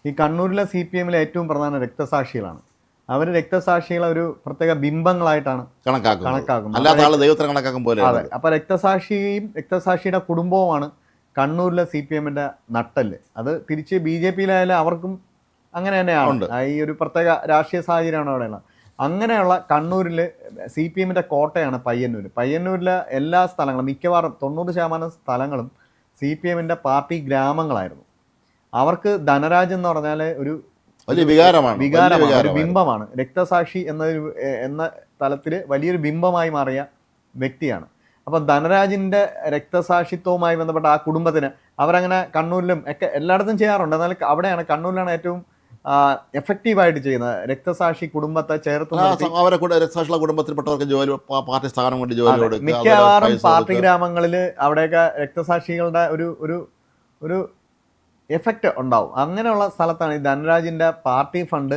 ഈ കണ്ണൂരിലെ CPM-ലെ ഏറ്റവും പ്രധാന രക്തസാക്ഷികളാണ്. അവർ രക്തസാക്ഷികളെ ഒരു പ്രത്യേക ബിംബങ്ങളായിട്ടാണ് കണക്കാക്കുന്നത്. അല്ലാത്ത ആള് ദൈവത്തെ കണക്കാക്കും പോലെ. അതെ. അപ്പോൾ രക്തസാക്ഷിയുടെ കുടുംബവുമാണ് കണ്ണൂരിലെ CPM-ന്റെ നട്ടെല്ല്. അത് തിരിച്ച് BJP-യിലായാലും അവർക്കും അങ്ങനെ തന്നെയാണ്. ഈ ഒരു പ്രത്യേക രാഷ്ട്രീയ സാഹചര്യമാണ് അവിടെയുള്ള. അങ്ങനെയുള്ള കണ്ണൂരിൽ CPM-ന്റെ കോട്ടയാണ് പയ്യന്നൂർ. പയ്യന്നൂരിലെ എല്ലാ സ്ഥലങ്ങളും മിക്കവാറും 90% സ്ഥലങ്ങളും CPM-ന്റെ പാർട്ടി ഗ്രാമങ്ങളായിരുന്നു. അവർക്ക് ധനരാജ് എന്ന് പറഞ്ഞാൽ ഒരു വികാരമാണ്, ഒരു ബിംബമാണ്. രക്തസാക്ഷി എന്ന തലത്തിൽ വലിയൊരു ബിംബമായി മാറിയ വ്യക്തിയാണ്. അപ്പം ധനരാജിൻ്റെ രക്തസാക്ഷിത്വവുമായി ബന്ധപ്പെട്ട ആ കുടുംബത്തിന് അവരങ്ങനെ കണ്ണൂരിലും ഒക്കെ എല്ലായിടത്തും ചെയ്യാറുണ്ട്. എന്നാൽ അവിടെയാണ് കണ്ണൂരിലാണ് ഏറ്റവും എഫക്റ്റീവായിട്ട് ചെയ്യുന്നത്. രക്തസാക്ഷി കുടുംബത്തെ ചേർത്ത് രക്തസാക്ഷികളുടെ കുടുംബത്തിൽപ്പെട്ടവർക്ക് ജോലി, പാർട്ടി സ്ഥാനം കൊണ്ട് ജോലി കൊടുക്കുക. മിക്കവാറും പാർട്ടി ഗ്രാമങ്ങളിൽ അവിടെയൊക്കെ രക്തസാക്ഷികളുടെ ഒരു എഫക്റ്റ് ഉണ്ടാവും. അങ്ങനെയുള്ള സ്ഥലത്താണ് ഈ ധനരാജിൻ്റെ പാർട്ടി ഫണ്ട്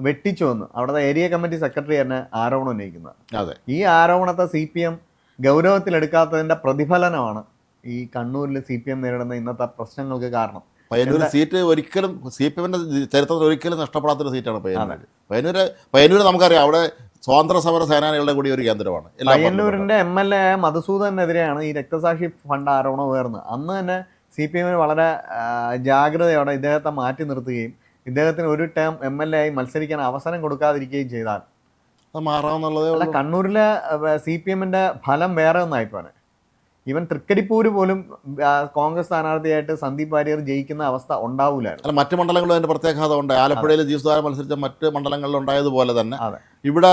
വെട്ടിച്ചു എന്ന് അവിടുത്തെ ഏരിയ കമ്മിറ്റി സെക്രട്ടറി തന്നെ ആരോപണം ഉന്നയിക്കുന്നത്. ഈ ആരോപണത്തെ CPM ഗൗരവത്തിലെടുക്കാത്തതിൻ്റെ പ്രതിഫലനമാണ് ഈ കണ്ണൂരിൽ CPM നേരിടുന്ന ഇന്നത്തെ പ്രശ്നങ്ങൾക്ക് കാരണം. പയ്യന്നൂർ സീറ്റ് ഒരിക്കലും CPM-ന്റെ ചരിത്രത്തിൽ ഒരിക്കലും നഷ്ടപ്പെടാത്തൊരു സീറ്റാണ് പയ്യന്നൂർ. നമുക്കറിയാം, അവിടെ സ്വാതന്ത്ര്യ സമര സേനാനികളുടെ കൂടി ഒരു കേന്ദ്രമാണ്. പയ്യന്നൂരിൻ്റെ MLA മധുസൂദനെതിരെയാണ് ഈ രക്തസാക്ഷി ഫണ്ട് ആരോപണം ഉയർന്നത്. അന്ന് തന്നെ CPM-ന് വളരെ ജാഗ്രതയോടെ ഇദ്ദേഹത്തെ മാറ്റി നിർത്തുകയും ഇദ്ദേഹത്തിന് ഒരു ടേം MLA ആയി മത്സരിക്കാൻ അവസരം കൊടുക്കാതിരിക്കുകയും ചെയ്താൽ മാറാമെന്നുള്ളത്. അല്ല, കണ്ണൂരിലെ CPM-ന്റെ ഫലം വേറെ ഒന്നായിപ്പോണ്. ഈവൻ തൃക്കരിപ്പൂര് പോലും കോൺഗ്രസ് സ്ഥാനാർത്ഥിയായിട്ട് സന്ദീപ് വാര്യർ ജയിക്കുന്ന അവസ്ഥ ഉണ്ടാവില്ലായിരുന്നു. മറ്റ് മണ്ഡലങ്ങളും അതിന്റെ പ്രത്യേകത ഉണ്ട്. ആലപ്പുഴയിൽ ജീവസുധാരൻ മത്സരിച്ച മറ്റ് മണ്ഡലങ്ങളിൽ ഉണ്ടായതുപോലെ തന്നെ ഇവിടെ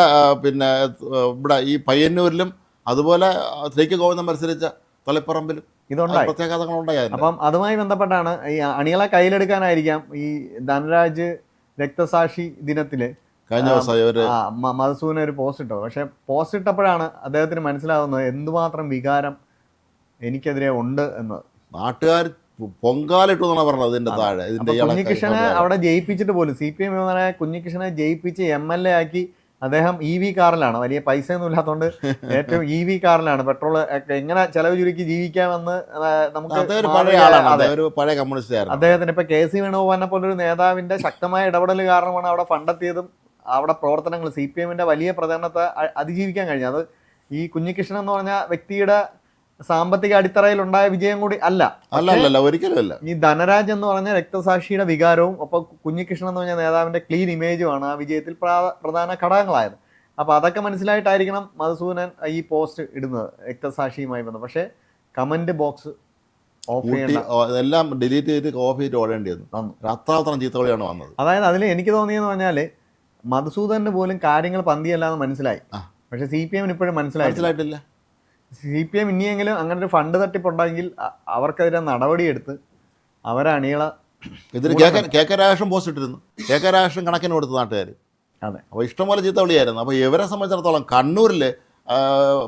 ഇവിടെ ഈ പയ്യന്നൂരിലും അതുപോലെ ശ്രീക്ക് ഗോവിന്ദൻ മത്സരിച്ച തളിപ്പറമ്പിലും ഇതുണ്ടായി പ്രത്യേകതകളുണ്ടായി. അപ്പം അതുമായി ബന്ധപ്പെട്ടാണ് ഈ അണികളെ കയ്യിലെടുക്കാനായിരിക്കാം ഈ ധനരാജ് രക്തസാക്ഷി ദിനത്തില് കഴിഞ്ഞ ദിവസം മധുസൂദന ഒരു പോസ്റ്റ് ഇട്ടത്. പക്ഷെ പോസ്റ്റ് ഇട്ടപ്പോഴാണ് അദ്ദേഹത്തിന് മനസ്സിലാവുന്നത് എന്തുമാത്രം വികാരം എനിക്കെതിരെ ഉണ്ട് എന്ന്. നാട്ടുകാർ പൊങ്കാലിട്ടു എന്നാണ് പറഞ്ഞത്. ഇതിന്റെ താഴെ കുഞ്ഞികൃഷ്ണനെ അവിടെ ജയിപ്പിച്ചിട്ട് പോലും CPM കുഞ്ഞികൃഷ്ണനെ ജയിപ്പിച്ച് MLA ആക്കി. അദ്ദേഹം EV കാറിലാണ്, വലിയ പൈസ ഒന്നും ഇല്ലാത്തതുകൊണ്ട് ഏറ്റവും EV കാറിലാണ്. പെട്രോൾ ഒക്കെ എങ്ങനെ ചെലവ് ചുരുക്കി ജീവിക്കാമെന്ന് നമുക്ക് പഴയ കമ്മ്യൂണിസ്റ്റ്. അദ്ദേഹത്തിന് ഇപ്പൊ KC വേണുഗോപാലിനെ പോലൊരു നേതാവിന്റെ ശക്തമായ ഇടപെടൽ കാരണമാണ് അവിടെ ഫണ്ടെത്തിയതും അവിടെ പ്രവർത്തനങ്ങൾ CPM-ന്റെ വലിയ പ്രചരണത്തെ അതിജീവിക്കാൻ കഴിഞ്ഞത്. അത് ഈ കുഞ്ഞികൃഷ്ണൻ എന്ന് പറഞ്ഞ വ്യക്തിയുടെ സാമ്പത്തിക അടിത്തറയിൽ ഉണ്ടായ വിജയം കൂടി അല്ല, ഒരിക്കലും. ഈ ധനരാജ് എന്ന് പറഞ്ഞ രക്തസാക്ഷിയുടെ വികാരവും ഒപ്പം കുഞ്ഞികൃഷ്ണൻ എന്ന് പറഞ്ഞ നേതാവിന്റെ ക്ലീൻ ഇമേജുമാണ് ആ വിജയത്തിൽ പ്രധാന ഘടകങ്ങളായത്. അപ്പോൾ അതൊക്കെ മനസ്സിലായിട്ടായിരിക്കണം മധുസൂദനൻ ഈ പോസ്റ്റ് ഇടുന്നത് രക്തസാക്ഷിയുമായി ബന്ധം. പക്ഷേ കമന്റ് ബോക്സ് ഓഫ് ചെയ്യേണ്ട, എല്ലാം ഡിലീറ്റ് ചെയ്ത് ഓഫ് ചെയ്ത് ഓടേണ്ടി വന്നു. അത്രമാത്രം ചീത്തകളിയാണ് വന്നത്. അതായത് അതിൽ എനിക്ക് തോന്നിയെന്ന് പറഞ്ഞാൽ മധുസൂദനന് പോലും കാര്യങ്ങൾ പന്തിയല്ലാന്ന് മനസ്സിലായി. പക്ഷെ CPM-ന് ഇപ്പോഴും മനസ്സിലായിട്ടില്ല. CPM ഇനിയെങ്കിലും അങ്ങനെ ഒരു ഫണ്ട് തട്ടിപ്പുണ്ടെങ്കിൽ അവർക്കെതിരെ നടപടിയെടുത്ത് അവരെ അണികളെ ഇതിന് KK രാജേഷൻ പോസ്റ്റ് ഇട്ടിരുന്നു. KK രാജേഷൻ കണക്കിന് കൊടുത്ത നാട്ടുകാർ. അതെ. അപ്പോൾ ഇഷ്ടംപോലെ ചീത്തവിളിയായിരുന്നു. അപ്പോൾ ഇവരെ സംബന്ധിച്ചിടത്തോളം കണ്ണൂരിൽ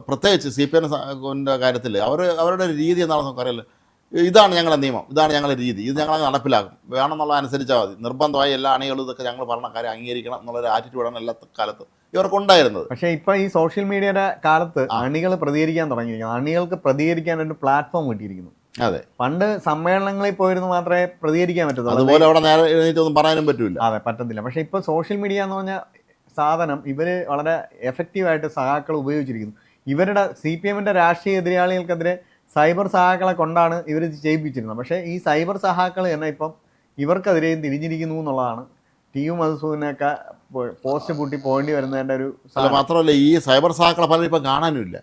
പ്രത്യേകിച്ച് CPM-ന്റെ കാര്യത്തിൽ അവരുടെ രീതി എന്താണെന്ന് നമുക്കറിയില്ല. ഇതാണ് ഞങ്ങളുടെ നിയമം, ഇതാണ് ഞങ്ങളുടെ രീതി, ഇത് ഞങ്ങൾ നടപ്പിലാക്കും, വേണമെന്നുള്ള അനുസരിച്ചാൽ മതി, നിർബന്ധമായി എല്ലാ അണികളും ഇതൊക്കെ ഞങ്ങൾ പറഞ്ഞ കാര്യം അംഗീകരിക്കണം എന്നുള്ളൊരു ആറ്റിറ്റ്യൂഡാണ് എല്ലാ കാലത്തും ഇവർക്കുണ്ടായിരുന്നത്. പക്ഷേ ഇപ്പൊ ഈ സോഷ്യൽ മീഡിയയുടെ കാലത്ത് അണികൾ പ്രതികരിക്കാൻ തുടങ്ങിയിരിക്കുന്നു. അണികൾക്ക് പ്രതികരിക്കാൻ ഒരു പ്ലാറ്റ്ഫോം കിട്ടിയിരിക്കുന്നു. അതെ, പണ്ട് സമ്മേളനങ്ങളിൽ പോയിരുന്നു മാത്രമേ പ്രതികരിക്കാൻ പറ്റത്തുള്ളൂ. അതുപോലെ അവിടെ നേരെ എഴുന്നേറ്റൊന്നും പറയാനും പറ്റില്ല. അതെ, പറ്റത്തില്ല. പക്ഷെ ഇപ്പൊ സോഷ്യൽ മീഡിയ എന്ന് പറഞ്ഞ സാധനം ഇവര് വളരെ എഫക്റ്റീവായിട്ട് സഹാക്കൾ ഉപയോഗിച്ചിരിക്കുന്നു. ഇവരുടെ CPM-ന്റെ രാഷ്ട്രീയ എതിരാളികൾക്കെതിരെ സൈബർ സഹാക്കളെ കൊണ്ടാണ് ഇവർ ചെയ്യിപ്പിച്ചിരുന്നത്. പക്ഷേ ഈ സൈബർ സഹാക്കൾ തന്നെ ഇപ്പം ഇവർക്കെതിരെയും തിരിഞ്ഞിരിക്കുന്നു എന്നുള്ളതാണ് TU മധുസൂദനൊക്കെ പോസ്റ്റ് കൂട്ടി പോകേണ്ടി വരുന്നതിൻ്റെ ഒരു. മാത്രമല്ല, ഈ സൈബർ സഹാക്കളെ പലരും ഇപ്പം കാണാനുമില്ല.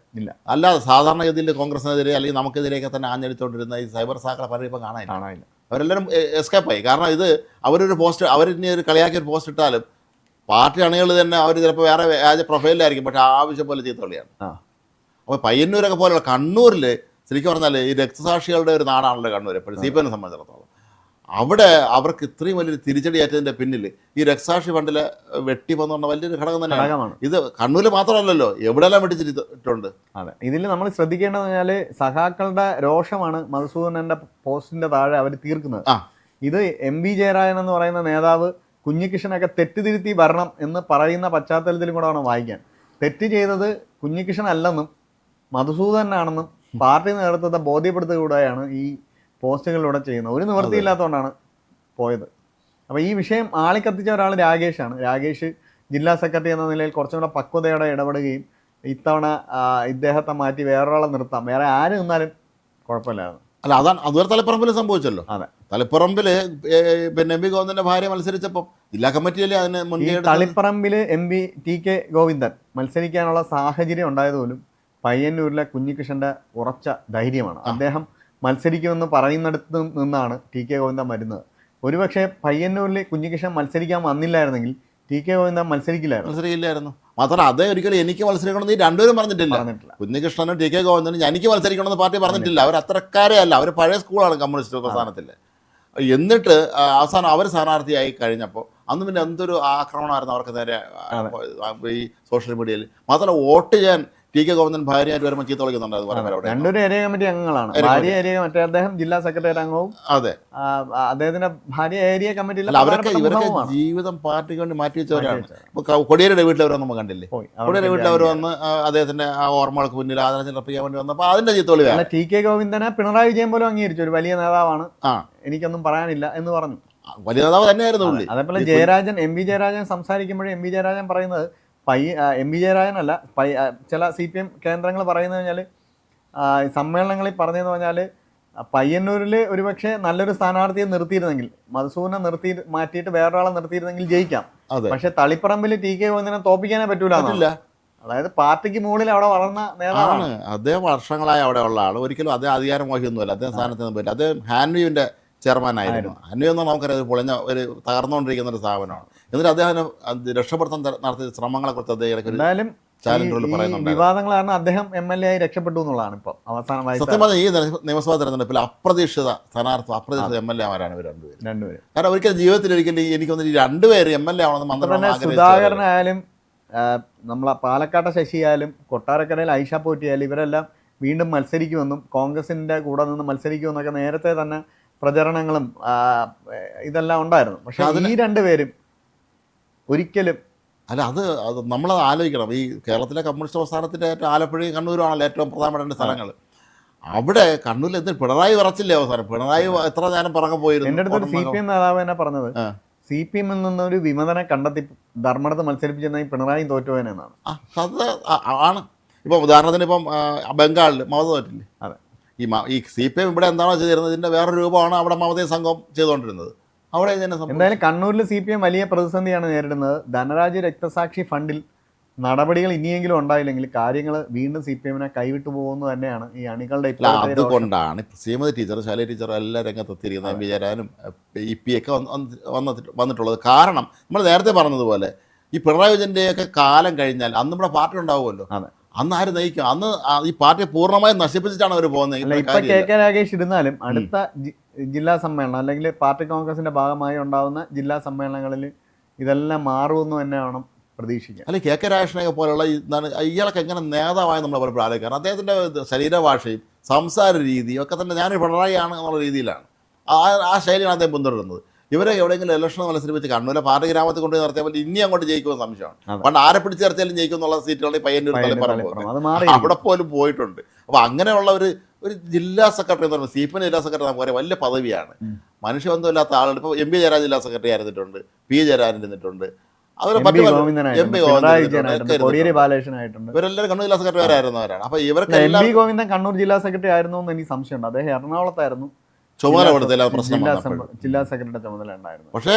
അല്ലാതെ സാധാരണഗതിയിൽ കോൺഗ്രസിനെതിരെ അല്ലെങ്കിൽ നമുക്കെതിരെയൊക്കെ തന്നെ ആഞ്ഞടിച്ചുകൊണ്ടിരുന്ന ഈ സൈബർ സഹാക്കളെ പലരും ഇപ്പം കാണാനില്ല. അവരെല്ലാവരും എസ്കേപ്പായി. കാരണം ഇത് അവരൊരു പോസ്റ്റ്, അവരിനി ഒരു കളിയാക്കിയ ഒരു പോസ്റ്റ് ഇട്ടാലും പാർട്ടി അണികൾ തന്നെ അവർ ചിലപ്പോൾ വേറെ വ്യാജ പ്രൊഫൈലിലായിരിക്കും, പക്ഷേ ആവശ്യം പോലെ ചീത്തകളിയാണ്. അപ്പോൾ പയ്യന്നൂരൊക്കെ പോലെയുള്ള കണ്ണൂരിൽ ശരിക്കും പറഞ്ഞാൽ ഈ രക്തസാക്ഷികളുടെ ഒരു നാടാണല്ലോ കണ്ണൂർ എപ്പോഴും CPM-നെ സംബന്ധിച്ചിടത്തോളം. അവിടെ അവർക്ക് ഇത്രയും വലിയൊരു തിരിച്ചടിയേറ്റതിൻ്റെ പിന്നിൽ ഈ രക്തസാക്ഷി ഫണ്ടിലെ വെട്ടിപ്പെന്ന് പറഞ്ഞ വലിയൊരു ഘടകം തന്നെയാണ്. ഇത് കണ്ണൂരിൽ മാത്രമല്ലല്ലോ, എവിടെയെല്ലാം വെട്ടിച്ചിട്ടുണ്ട്. അതെ, ഇതിൽ നമ്മൾ ശ്രദ്ധിക്കേണ്ടതെന്ന് പറഞ്ഞാൽ സഖാക്കളുടെ രോഷമാണ് മധുസൂദനന്റെ പോസ്റ്റിന്റെ താഴെ അവർ തീർക്കുന്നത്. ഇത് MV ജയരാജൻ എന്ന് പറയുന്ന നേതാവ് കുഞ്ഞികൃഷ്ണനൊക്കെ തെറ്റുതിരുത്തി വരണം എന്ന് പറയുന്ന പശ്ചാത്തലത്തിലും കൂടെ വേണം വായിക്കാൻ. തെറ്റ് ചെയ്തത് കുഞ്ഞികൃഷ്ണൻ അല്ലെന്നും മധുസൂദനാണെന്നും പാർട്ടി നേതൃത്വത്തെ ബോധ്യപ്പെടുത്തുകയാണ് ഈ പോസ്റ്റുകളിലൂടെ ചെയ്യുന്നത്. ഒരു നിവൃത്തിയില്ലാത്തതുകൊണ്ടാണ് പോയത്. അപ്പോൾ ഈ വിഷയം ആളിക്കത്തിച്ച ഒരാൾ രാകേഷാണ്. രാകേഷ് ജില്ലാ സെക്രട്ടറി എന്ന നിലയിൽ കുറച്ചും കൂടെ പക്വതയോടെ ഇടപെടുകയും ഇത്തവണ ഇദ്ദേഹത്തെ മാറ്റി വേറൊരാളെ നിർത്താം, വേറെ ആര് നിന്നാലും കുഴപ്പമില്ലായിരുന്നു. അല്ല, അതാണ് അതുവരെ തളിപ്പറമ്പിൽ സംഭവിച്ചല്ലോ. അതെ, തളിപ്പറമ്പിൽ പിന്നെ എം വി ഗോവിന്ദൻ്റെ ഭാര്യ മത്സരിച്ചപ്പോൾ ജില്ലാ കമ്മിറ്റിയിലെ അതിന് ഈ മുൻകൈ തളിപ്പറമ്പിൽ MP TK ഗോവിന്ദൻ മത്സരിക്കാനുള്ള സാഹചര്യം ഉണ്ടായതുപോലും പയ്യന്നൂരിലെ കുഞ്ഞികൃഷ്ണന്റെ ഉറച്ച ധൈര്യമാണ്. അദ്ദേഹം മത്സരിക്കുമെന്ന് പറയുന്നിടത്ത് നിന്നാണ് TK ഗോവിന്ദൻ വരുന്നത്. ഒരുപക്ഷെ പയ്യന്നൂരിൽ കുഞ്ഞികൃഷ്ണൻ മത്സരിക്കാൻ വന്നില്ലായിരുന്നെങ്കിൽ TK ഗോവിന്ദൻ മത്സരിക്കില്ലായിരുന്നു. മാത്രമല്ല അതേ ഒരിക്കലും എനിക്ക് മത്സരിക്കണമെന്ന് ഈ രണ്ടുപേരും പറഞ്ഞിട്ടില്ല. കുഞ്ഞികൃഷ്ണനും TK ഗോവിന്ദനും എനിക്ക് മത്സരിക്കണമെന്ന് പാർട്ടി പറഞ്ഞിട്ടില്ല. അവർ അത്രക്കാരെ അല്ല, അവർ പഴയ സ്കൂളാണ് കമ്മ്യൂണിസ്റ്റ് പ്രസ്ഥാനത്തിൽ. എന്നിട്ട് അവസാനം അവർ സ്ഥാനാർത്ഥിയായി കഴിഞ്ഞപ്പോൾ അന്ന് പിന്നെ എന്തൊരു ആക്രമണമായിരുന്നു അവർക്ക് നേരെ ഈ സോഷ്യൽ മീഡിയയിൽ. മാത്രമല്ല വോട്ട് ചെയ്യാൻ TK ഗോവിന്ദൻ ഭാര്യയായിട്ട് വരുമ്പോൾ ചീത്ത വിളിക്കുന്നുണ്ടായിരുന്നു. രണ്ടൊരു ഏരിയ കമ്മിറ്റി അംഗങ്ങളാണ്. ഭാര്യ ഏരിയ, മറ്റേ അദ്ദേഹം ജില്ലാ സെക്രട്ടറി അംഗവും. അതെ, അദ്ദേഹത്തിന്റെ ഭാര്യ ഏരിയ കമ്മിറ്റിയിൽ. അവരൊക്കെ ജീവിതം പാർട്ടിക്ക് വേണ്ടി മാറ്റി വെച്ചവരാണ്. ഇപ്പൊ കൊടിയേരിയുടെ വീട്ടിലവർ നമ്മൾ കണ്ടില്ലേ, കൊടിയേരി വീട്ടിലവർ വന്ന് അദ്ദേഹത്തിന്റെ ആ ഓർമ്മകൾക്ക് മുന്നിൽ ആദരം അർപ്പിക്കാൻ വേണ്ടി വന്നപ്പോൾ അതിന്റെ ചീത്ത വിളി. TK ഗോവിന്ദനെ പിണറായി വിജയൻ പോലും അംഗീകരിച്ചു, ഒരു വലിയ നേതാവാണ്, എനിക്കൊന്നും പറയാനില്ല എന്ന് പറഞ്ഞു. വലിയ നേതാവ് തന്നെയായിരുന്നു പുള്ളി. അതേപോലെ ജയരാജൻ, MP ജയരാജൻ സംസാരിക്കുമ്പോഴും MP ജയരാജൻ പറയുന്നത് MP ജയരാജൻ അല്ല, ചില CPM കേന്ദ്രങ്ങൾ പറയുന്നത് കഴിഞ്ഞാൽ സമ്മേളനങ്ങളിൽ പറഞ്ഞതെന്ന് പറഞ്ഞാൽ പയ്യന്നൂരിൽ ഒരുപക്ഷെ നല്ലൊരു സ്ഥാനാർത്ഥിയെ നിർത്തിയിരുന്നെങ്കിൽ, മധുസൂദനെ മാറ്റിയിട്ട് വേറൊരാളെ നിർത്തിയിരുന്നെങ്കിൽ ജയിക്കാം. പക്ഷെ തളിപ്പറമ്പിൽ TK ഗോവിന്ദനെ തോപ്പിക്കാനേ പറ്റൂല. അതായത് പാർട്ടിക്ക് മുകളിൽ അവിടെ വളർന്ന നേതാവാണ് അദ്ദേഹം. വർഷങ്ങളായി അവിടെ ഉള്ള ആൾ. ഒരിക്കലും അദ്ദേഹം അധികാരമോഹിയൊന്നുമല്ല, അദ്ദേഹം സ്ഥാനത്ത് നിന്ന് പറ്റില്ല. അദ്ദേഹം ഹാൻവിയുടെ ചെയർമാനായിരുന്നു. ഹാൻവി നമുക്കറിയാം പൊളിഞ്ഞ ഒരു തകർന്നുകൊണ്ടിരിക്കുന്ന ഒരു സ്ഥാപനമാണ്. എന്നിട്ട് അദ്ദേഹം രക്ഷപ്പെടുത്താൻ നടത്തിയ ശ്രമങ്ങളെക്കുറിച്ച് അദ്ദേഹം ചാനലുകളിൽ പറയുന്നുണ്ട്. വിവാദങ്ങൾ കാരണം അദ്ദേഹം MLA ആയി രക്ഷപ്പെട്ടു എന്നുള്ളതാണ് ഇപ്പോൾ അവസാനമായി. സത്യം പറഞ്ഞാൽ ഈ നിയമസഭാ തെരഞ്ഞെടുപ്പിൽ അപ്രതീക്ഷിത സ്ഥാനാർത്ഥി, അപ്രതീക്ഷിത MLA മാരാണ് ഇവർ രണ്ടുപേരും. കാരണം ഒരിക്കലും ജീവിതത്തിൽ ഒരിക്കലും എനിക്കൊന്നും രണ്ടുപേര് MLA ആവണമെന്ന് മന്ത്രി സുധാകരനായാലും നമ്മളെ പാലക്കാട്ടെ ശശിയായാലും കൊട്ടാരക്കരയിൽ ഐഷ പോറ്റിയായാലും ഇവരെല്ലാം വീണ്ടും മത്സരിക്കുമെന്നും കോൺഗ്രസിന്റെ കൂടെ നിന്ന് മത്സരിക്കുമെന്നൊക്കെ നേരത്തെ തന്നെ പ്രചരണങ്ങളും ഇതെല്ലാം ഉണ്ടായിരുന്നു. പക്ഷെ ഈ രണ്ടുപേരും ഒരിക്കലും അല്ല, അത് നമ്മളത് ആലോചിക്കണം. ഈ കേരളത്തിലെ കമ്മ്യൂണിസ്റ്റ് പ്രസ്ഥാനത്തിൻ്റെ ഏറ്റവും ആലപ്പുഴയും കണ്ണൂരുമാണല്ലോ ഏറ്റവും പ്രധാനപ്പെട്ട രണ്ട് സ്ഥലങ്ങൾ. അവിടെ കണ്ണൂരിൽ എന്തിന് പിണറായി വിറച്ചില്ലേ അവസാനം? പിണറായി എത്ര നേരം പിറകെ പോയിരുന്നു. എൻ്റെ അടുത്തൊരു CPM നേതാവ് തന്നെ പറഞ്ഞത്, CPM ൽ നിന്നൊരു വിമതനെ കണ്ടെത്തി ധർമ്മടത്ത് മത്സരിപ്പിച്ചെന്നാൽ പിണറായി തോറ്റുപോയെന്നാണ്. അത് ആണ്. ഇപ്പം ഉദാഹരണത്തിന് ഇപ്പം ബംഗാളിൽ മമത തോറ്റില്ലേ? അതെ. ഈ CPM ഇവിടെ എന്താണോ ചെയ്തിരുന്നത് ഇതിൻ്റെ വേറൊരു രൂപമാണ് അവിടെ മമതയും സംഘം ചെയ്തുകൊണ്ടിരുന്നത്. അവിടെ എന്തായാലും കണ്ണൂരിൽ CPM വലിയ പ്രതിസന്ധിയാണ് നേരിടുന്നത്. ധനരാജ് രക്തസാക്ഷി ഫണ്ടിൽ നടപടികൾ ഇനിയെങ്കിലും ഉണ്ടായില്ലെങ്കിൽ കാര്യങ്ങൾ വീണ്ടും CPM-നെ കൈവിട്ടു പോകുന്നു തന്നെയാണ് ഈ അണികളുടെ. അതുകൊണ്ടാണ് ശ്രീമതി ടീച്ചർ, ശൈലജ ടീച്ചർ എല്ലാ രംഗത്തെത്തിയിരിക്കുന്നത്, MP ജയരാജനും EP ഒക്കെ വന്നിട്ടുള്ളത്. കാരണം നമ്മൾ നേരത്തെ പറഞ്ഞതുപോലെ ഈ പിണറായി വിജയൻ്റെയൊക്കെ കാലം കഴിഞ്ഞാൽ അന്ന് ഇവിടെ പാർട്ടി ഉണ്ടാവുമല്ലോ. അന്ന് ആര് നയിക്കും? അന്ന് ഈ പാർട്ടിയെ പൂർണ്ണമായും നശിപ്പിച്ചിട്ടാണ് അവർ പോകുന്നത്. ഇപ്പൊ KK രാഗേഷ് ഇരുന്നാലും അടുത്ത ജില്ലാ സമ്മേളനം അല്ലെങ്കിൽ പാർട്ടി കോൺഗ്രസിന്റെ ഭാഗമായി ഉണ്ടാവുന്ന ജില്ലാ സമ്മേളനങ്ങളിൽ ഇതെല്ലാം മാറുമെന്ന് തന്നെ വേണം പ്രതീക്ഷിക്കാം. അല്ലെങ്കിൽ KK രാഗേഷിനെയൊക്കെ പോലുള്ള ഇയാൾക്ക് എങ്ങനെ നേതാവായി നമ്മൾ പലപ്പോഴും ആലോചിക്കണം. അദ്ദേഹത്തിൻ്റെ ശരീരഭാഷയും സംസാര രീതിയും ഒക്കെ തന്നെ ഞാനൊരു പിണറായിയാണ് എന്നുള്ള രീതിയിലാണ് ആ ശൈലിയാണ് അദ്ദേഹം പിന്തുടരുന്നത്. ഇവരെ എവിടെയെങ്കിലും ഇലക്ഷൻ മത്സരിപ്പിച്ച് കണ്ണൂരെ പാർട്ടി ഗ്രാമത്തിൽ കൊണ്ടുപോയി നടത്തിയാൽ പോലെ ഇനി അങ്ങോട്ട് ജയിക്കുമെന്ന് സംശയമാണ്. പണ്ട് ആരെ പിടിച്ച് നിർത്തിയാലും ജയിക്കും എന്നുള്ള സീറ്റുകൾ പയ്യന്നൂർ അവിടെ പോലും പോയിട്ടുണ്ട്. അപ്പോൾ അങ്ങനെയുള്ള ഒരു ജില്ലാ സെക്രട്ടറി എന്ന് പറയുന്നത് CPM ജില്ലാ സെക്രട്ടറി നമുക്ക് പറയാം വലിയ പദവിയാണ്. മനുഷ്യബന്ധമില്ലാത്ത ആളുകൾ ഇപ്പോൾ MP ജയരാജൻ ജില്ലാ സെക്രട്ടറി ആയിരുന്നിട്ടുണ്ട്, P ജയരാജൻ ഇരുന്നിട്ടുണ്ട്, അവരെ MP ഇവരെല്ലാവരും കണ്ണൂർ ജില്ലാ സെക്രട്ടറി ആയിരുന്നവരാണ്. അപ്പോൾ ഇവർക്ക് MP ഗോവിന്ദൻ കണ്ണൂർ ജില്ലാ സെക്രട്ടറി ആയിരുന്നു എന്ന് എനിക്ക് സംശയമുണ്ട്. അദ്ദേഹം എറണാകുളത്തായിരുന്നു ചുമതല കൊടുത്തില്ല, പ്രശ്നം ജില്ലാ സെക്രട്ടറി ചുമതല ഉണ്ടായിരുന്നു. പക്ഷേ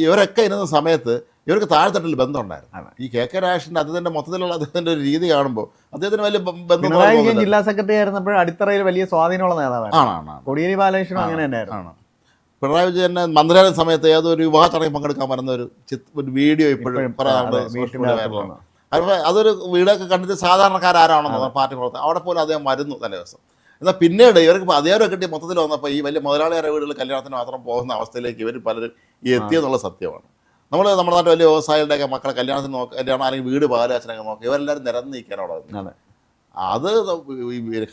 ഇവരൊക്കെ ഇരുന്ന സമയത്ത് ഇവർക്ക് താഴെത്തട്ടിൽ ബന്ധമുണ്ടായിരുന്നു. ഈ KK രാഗേഷിന്റെ അദ്ദേഹത്തിന്റെ മൊത്തത്തിലുള്ള അദ്ദേഹത്തിന്റെ ഒരു രീതി കാണുമ്പോൾ അദ്ദേഹത്തിന് വലിയ ബന്ധം. ജില്ലാ സെക്രട്ടറി ആയിരുന്നപ്പോൾ അടിത്തറയിൽ വലിയ സ്വാധീനമുള്ള നേതാവാണ്. കോടിയേരി ബാലകൃഷ്ണൻ അങ്ങനെ തന്നെയായിരുന്നു. പിണറായി വിജയൻ മന്ത്രിയാലയ സമയത്ത് ഏതൊരു വിവാഹ ചടങ്ങിൽ പങ്കെടുക്കാൻ വരുന്ന ഒരു വീഡിയോ ഇപ്പോഴും അതൊരു വീടൊക്കെ കണ്ടിട്ട് സാധാരണക്കാരാണെന്ന് പാർട്ടി പ്രവർത്തനം അവിടെ പോലും അദ്ദേഹം വരുന്നു തലേദിവസം. എന്നാൽ പിന്നീട് ഇവർക്ക് അധികാരം കിട്ടിയ മൊത്തത്തിൽ വന്നപ്പോൾ ഈ വലിയ മുതലാളിയായ വീടുകളിൽ കല്യാണത്തിന് മാത്രം പോകുന്ന അവസ്ഥയിലേക്ക് ഇവർ പലരും എത്തിയെന്നുള്ള സത്യമാണ്. നമ്മുടെ നാട്ടിൽ വലിയ വ്യവസായികളുടെയൊക്കെ മക്കളെ കല്യാണത്തിന് കല്യാണം അല്ലെങ്കിൽ വീട് പാലാച്ചനൊക്കെ നോക്കി ഇവരെല്ലാവരും നിരന്ന് നിൽക്കാൻ അവിടെ വന്നു. അത്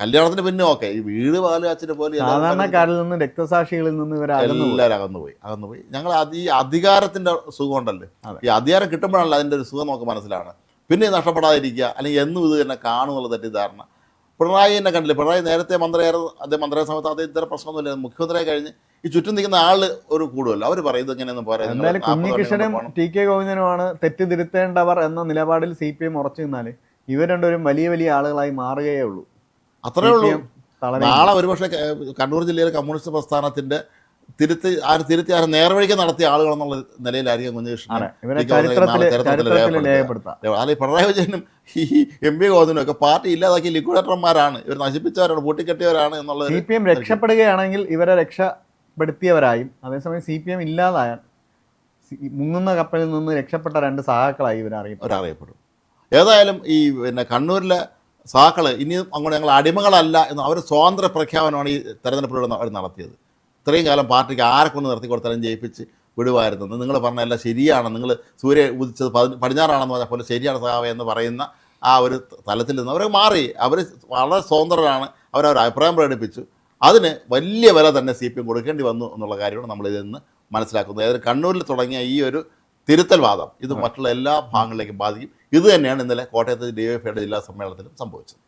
കല്യാണത്തിന് പിന്നെ ഓക്കെ, ഈ വീട് പാലാച്ചിനെ പോലെ സാധാരണക്കാരിൽ നിന്ന് രക്തസാക്ഷികളിൽ നിന്ന് എല്ലാവരും അകന്നുപോയി. ഞങ്ങൾ ഈ അധികാരത്തിന്റെ സുഖം ഉണ്ടല്ലോ, ഈ അധികാരം കിട്ടുമ്പോഴാണല്ലോ അതിൻ്റെ ഒരു സുഖം നമുക്ക് മനസ്സിലാണ്. പിന്നെ നഷ്ടപ്പെടാതിരിക്കുക അല്ലെങ്കിൽ എന്നും ഇത് തന്നെ കാണുന്നുള്ള തെറ്റിദ്ധാരണ പിണറായിനെ കണ്ടില്ല. പിണറായി നേരത്തെ മന്ത്രിയായിരുന്നു, അദ്ദേഹം മന്ത്രിയായ സമയത്ത് അദ്ദേഹം ഇത്തരം പ്രശ്നമൊന്നുമില്ല. മുഖ്യമന്ത്രിയെ കഴിഞ്ഞ് ഈ ചുറ്റും നിൽക്കുന്ന ആള് ഒരു കൂടുമല്ലോ, അവർ പറയും ഇതെങ്ങനെയൊന്നും പോരാ. എന്തായാലും കുഞ്ഞികൃഷ്ണനും ടി കെ ഗോവിന്ദനുമാണ് തെറ്റ് തിരുത്തേണ്ടവർ എന്ന നിലപാടിൽ CPM ഉറച്ചു നിന്നാൽ ഇവർ രണ്ടുപേരും വലിയ വലിയ ആളുകളായി മാറുകയേ ഉള്ളൂ. അത്രേ ഉള്ളൂ. തളരെ നാളെ ഒരുപക്ഷെ കണ്ണൂർ ജില്ലയിലെ കമ്മ്യൂണിസ്റ്റ് പ്രസ്ഥാനത്തിന്റെ തിരുത്തി ആരും നേർവഴിക്ക് നടത്തിയ ആളുകളെന്നുള്ള നിലയിലായിരിക്കും കുഞ്ഞികൃഷ്ണൻ. ഇവരെ ചരിത്രത്തിൽ രേഖപ്പെടുത്താം. അല്ലെങ്കിൽ പിണറായി വിജയനും ഈ MP ഗോവിന്ദനും ഒക്കെ പാർട്ടി ഇല്ലാതാക്കിയ ലിക്വിഡേറ്റർമാരാണ്, ഇവർ നശിപ്പിച്ചവരാണ്, പൂട്ടിക്കെട്ടിയവരാണ് എന്നുള്ളത്. CPM രക്ഷപ്പെടുകയാണെങ്കിൽ ഇവരെ രക്ഷപ്പെടുത്തിയവരായും, അതേസമയം CPM ഇല്ലാതായാൽ മുങ്ങുന്ന കപ്പലിൽ നിന്ന് രക്ഷപ്പെട്ട രണ്ട് സഹാക്കളായി ഇവരറിയപ്പെടും. ഏതായാലും ഈ കണ്ണൂരിലെ സഹാക്കള് ഇനിയും അങ്ങോട്ട് ഞങ്ങൾ അടിമകളല്ല എന്ന് അവർ സ്വാതന്ത്ര്യ പ്രഖ്യാപനമാണ് ഈ തെരഞ്ഞെടുപ്പിലൂടെ അവർ നടത്തിയത്. ഇത്രയും കാലം പാർട്ടിക്ക് ആരെക്കൊണ്ട് നിർത്തി കൊടുത്താലും ജയിപ്പിച്ച് വിടുമായിരുന്നു. നിങ്ങൾ പറഞ്ഞല്ല ശരിയാണ്, നിങ്ങൾ സൂര്യ ഉദിച്ചത് പടിഞ്ഞാറാണെന്ന് പറഞ്ഞ പോലെ ശരിയാണ് സഹാവ എന്ന് പറയുന്ന ആ ഒരു തലത്തിൽ നിന്ന് അവർ മാറി. അവർ വളരെ സ്വതന്ത്രരാണ്, അവരവർ അഭിപ്രായം പ്രകടിപ്പിച്ചു. അതിന് വലിയ വില തന്നെ CPM കൊടുക്കേണ്ടി വന്നു എന്നുള്ള കാര്യമാണ് നമ്മളിതിൽ നിന്ന് മനസ്സിലാക്കുന്നത്. അതായത് കണ്ണൂരിൽ തുടങ്ങിയ ഈ ഒരു തിരുത്തൽ വാദം ഇത് മറ്റുള്ള എല്ലാ ഭാഗങ്ങളിലേക്കും ബാധിക്കും. ഇത് തന്നെയാണ് ഇന്നലെ കോട്ടയത്ത് DYFIയുടെ ജില്ലാ സമ്മേളനത്തിലും സംഭവിച്ചത്.